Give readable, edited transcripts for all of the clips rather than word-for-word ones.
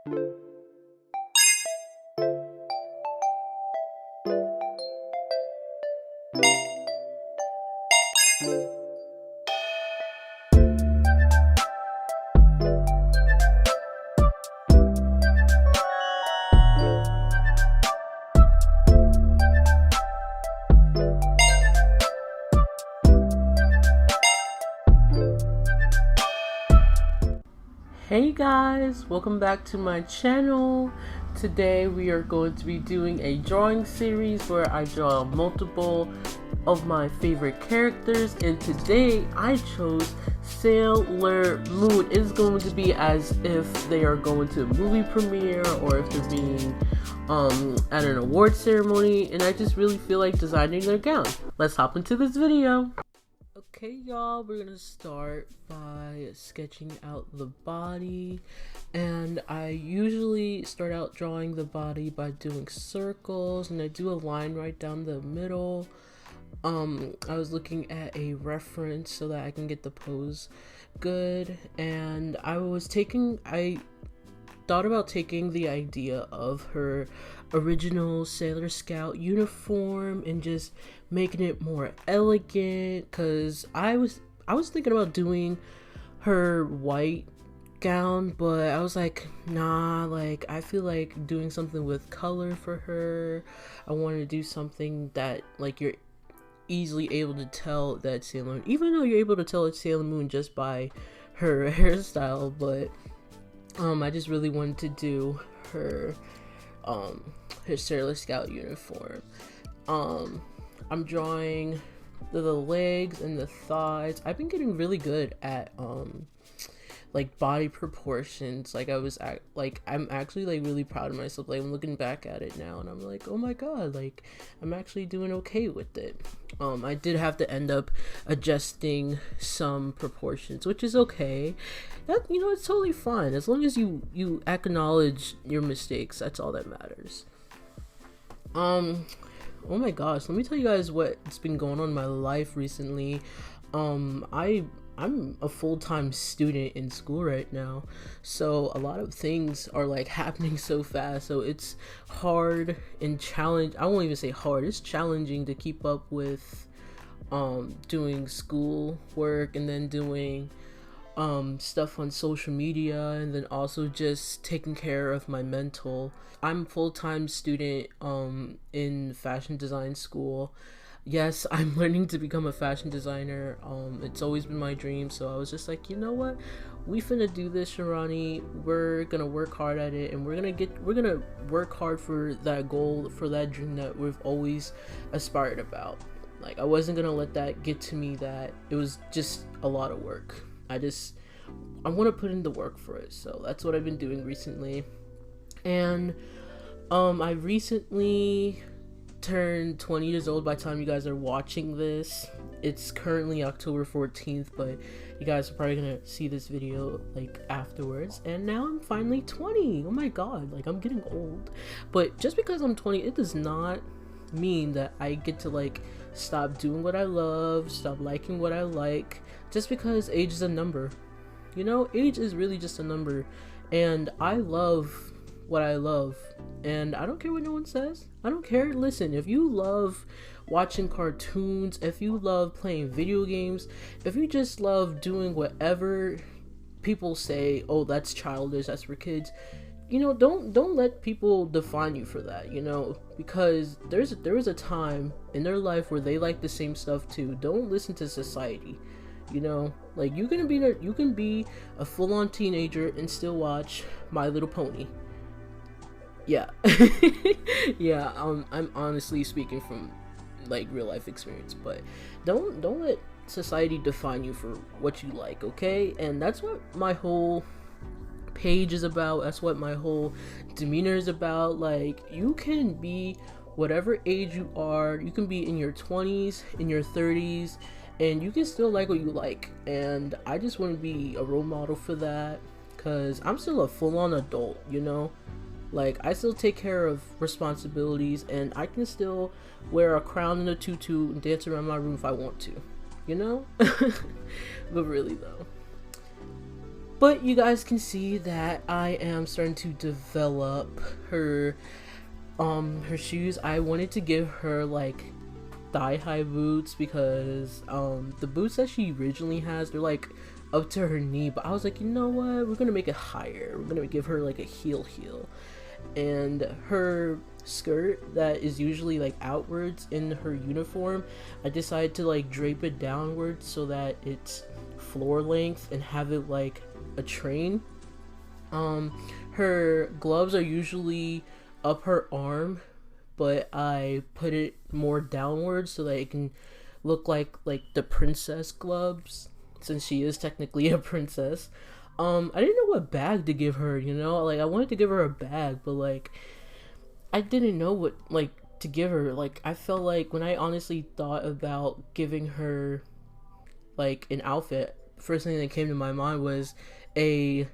Hey guys, welcome back to my channel. Today we are going to be doing a drawing series where I draw multiple of my favorite characters, and today I chose Sailor Moon. It's going to be as if they are going to a movie premiere or if they're being at an award ceremony, and I just really feel like designing their gown. Let's hop into this video. Okay y'all, we're gonna start by sketching out the body, and I usually start out drawing the body by doing circles, and I do a line right down the middle. I was looking at a reference so that I can get the pose good, and I thought about taking the idea of her original Sailor Scout uniform and just making it more elegant, because I was thinking about doing her white gown, but I was like, nah, like I feel like doing something with color for her. I wanted to do something that like you're easily able to tell that Sailor Moon, even though you're able to tell it's Sailor Moon just by her hairstyle, but I just really wanted to do her Sailor Scout uniform. I'm drawing the legs and the thighs. I've been getting really good at like body proportions. Like I'm actually like really proud of myself. Like I'm looking back at it now and I'm like, oh my god, like I'm actually doing okay with it. I did have to end up adjusting some proportions, which is okay. That, you know, it's totally fine as long as you acknowledge your mistakes. That's all that matters. Oh my gosh, let me tell you guys what's been going on in my life recently. I'm a full-time student in school right now, so a lot of things are like happening so fast, so it's hard and I won't even say hard, it's challenging to keep up with doing school work and then doing stuff on social media, and then also just taking care of my mental. I'm a full-time student in fashion design school. Yes, I'm learning to become a fashion designer. It's always been my dream, so I was just like, you know what, we finna do this, Sharani. We're gonna work hard at it, and we're gonna work hard for that goal, for that dream that we've always aspired about. Like I wasn't gonna let that get to me that it was just a lot of work. I want to put in the work for it, so that's what I've been doing recently. And I recently turned 20 years old by the time you guys are watching this. It's currently October 14th, but you guys are probably gonna see this video like afterwards, and now I'm finally 20. Oh my god, like I'm getting old. But just because I'm 20, it does not mean that I get to like stop doing what I love, stop liking what I like, just because age is a number. You know, age is really just a number, and I love what I love, and I don't care what no one says. I don't care. Listen, if you love watching cartoons, if you love playing video games, if you just love doing whatever people say, oh, that's childish, that's for kids, you know, don't let people define you for that, you know, because there is a time in their life where they like the same stuff too. Don't listen to society, you know. Like you can be a full-on teenager and still watch My Little Pony. Yeah. Yeah, I'm honestly speaking from like real life experience, but don't let society define you for what you like, okay? And that's what my whole page is about. That's what my whole demeanor is about. Like, you can be whatever age you are. You can be in your 20s, in your 30s, and you can still like what you like. And I just want to be a role model for that, because I'm still a full-on adult, you know? Like, I still take care of responsibilities, and I can still wear a crown and a tutu and dance around my room if I want to, you know? But really though, But you guys can see that I am starting to develop her shoes. I wanted to give her like thigh-high boots because the boots that she originally has, they're like up to her knee, but I was like, you know what, we're gonna make it higher. We're gonna give her like a heel, and her skirt that is usually like outwards in her uniform, I decided to like drape it downwards so that it's floor length and have it like a train. Her gloves are usually up her arm, but I put it more downwards so that it can look like the princess gloves, since she is technically a princess. I didn't know what bag to give her, you know, like I wanted to give her a bag, but like I didn't know what like to give her. Like I felt like when I honestly thought about giving her like an outfit, first thing that came to my mind was a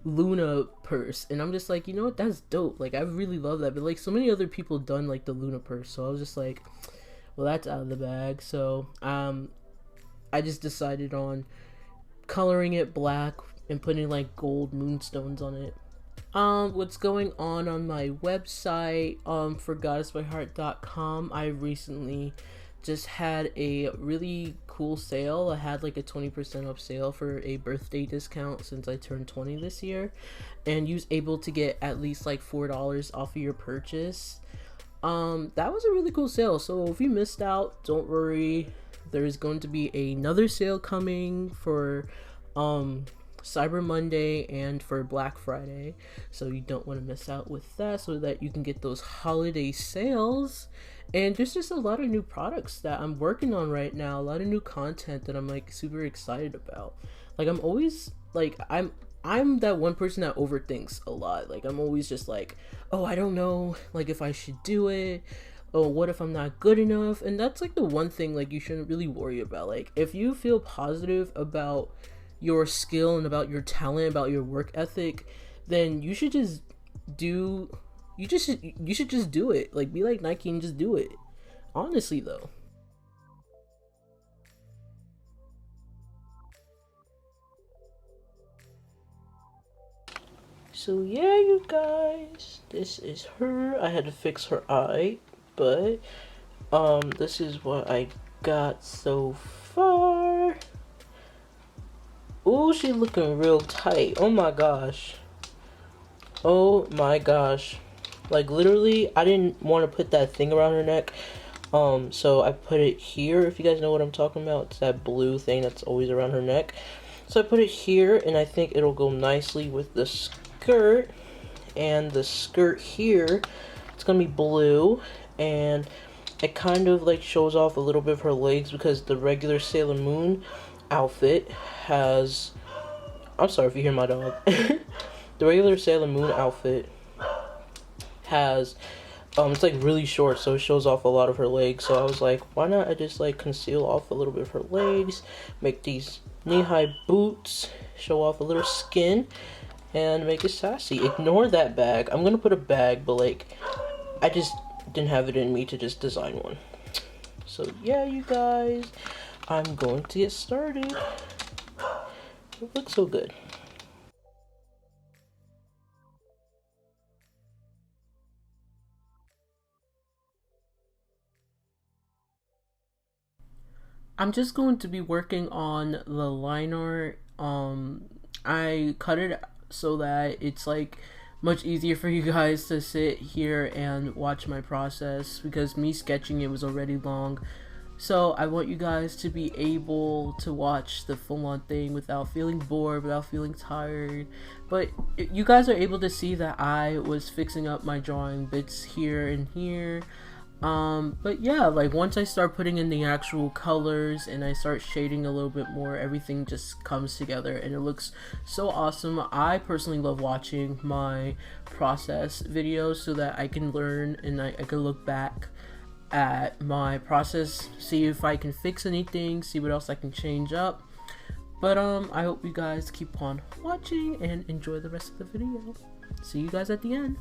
Luna purse, and I'm just like, you know what, that's dope. Like I really love that, but like so many other people done like the Luna purse, so I was just like, well, that's out of the bag. So I just decided on coloring it black and putting like gold moonstones on it. What's going on my website for GodessbyHeart.com, I recently just had a really cool sale. I had like a 20% off sale for a birthday discount since I turned 20 this year, and you was able to get at least like $4 off of your purchase. That was a really cool sale, so if you missed out, don't worry, there's going to be another sale coming for Cyber Monday and for Black Friday, so you don't want to miss out with that, so that you can get those holiday sales. And there's just a lot of new products that I'm working on right now, a lot of new content that I'm like super excited about. Like I'm always like I'm that one person that overthinks a lot. Like I'm always just like, oh, I don't know like if I should do it. Oh, what if I'm not good enough? And that's like the one thing like you shouldn't really worry about. Like if you feel positive about your skill and about your talent, about your work ethic, then you should just do you should just do it. Like be like Nike and just do it. Honestly though. So yeah, you guys, this is her. I had to fix her eye, but this is what I got so far. Ooh, she looking real tight. Oh my gosh. Oh my gosh. Like literally, I didn't want to put that thing around her neck. So I put it here, if you guys know what I'm talking about. It's that blue thing that's always around her neck. So I put it here, and I think it'll go nicely with the skirt. And the skirt here, it's gonna be blue, and it kind of like shows off a little bit of her legs, because the regular Sailor Moon outfit has, I'm sorry if you hear my dog. The regular Sailor Moon outfit has it's like really short, so it shows off a lot of her legs. So I was like, why not I just like conceal off a little bit of her legs, make these knee-high boots show off a little skin, and make it sassy. Ignore that bag. I'm gonna put a bag, but like I just didn't have it in me to just design one. So yeah, you guys, I'm going to get started. It looks so good. I'm just going to be working on the line art. I cut it so that it's like much easier for you guys to sit here and watch my process, because me sketching it was already long. So I want you guys to be able to watch the full-on thing without feeling bored, without feeling tired. But you guys are able to see that I was fixing up my drawing bits here and here. But yeah, like once I start putting in the actual colors and I start shading a little bit more, everything just comes together and it looks so awesome. I personally love watching my process videos so that I can learn and I can look back at my process, see if I can fix anything, see what else I can change up. But I hope you guys keep on watching and enjoy the rest of the video. See you guys at the end.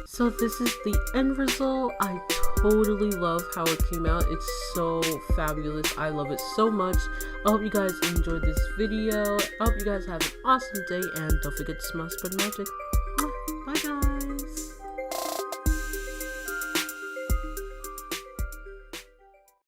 So this is the end result. I totally love how it came out. It's so fabulous. I love it so much. I hope you guys enjoyed this video. I hope you guys have an awesome day, and don't forget to smile, spread magic.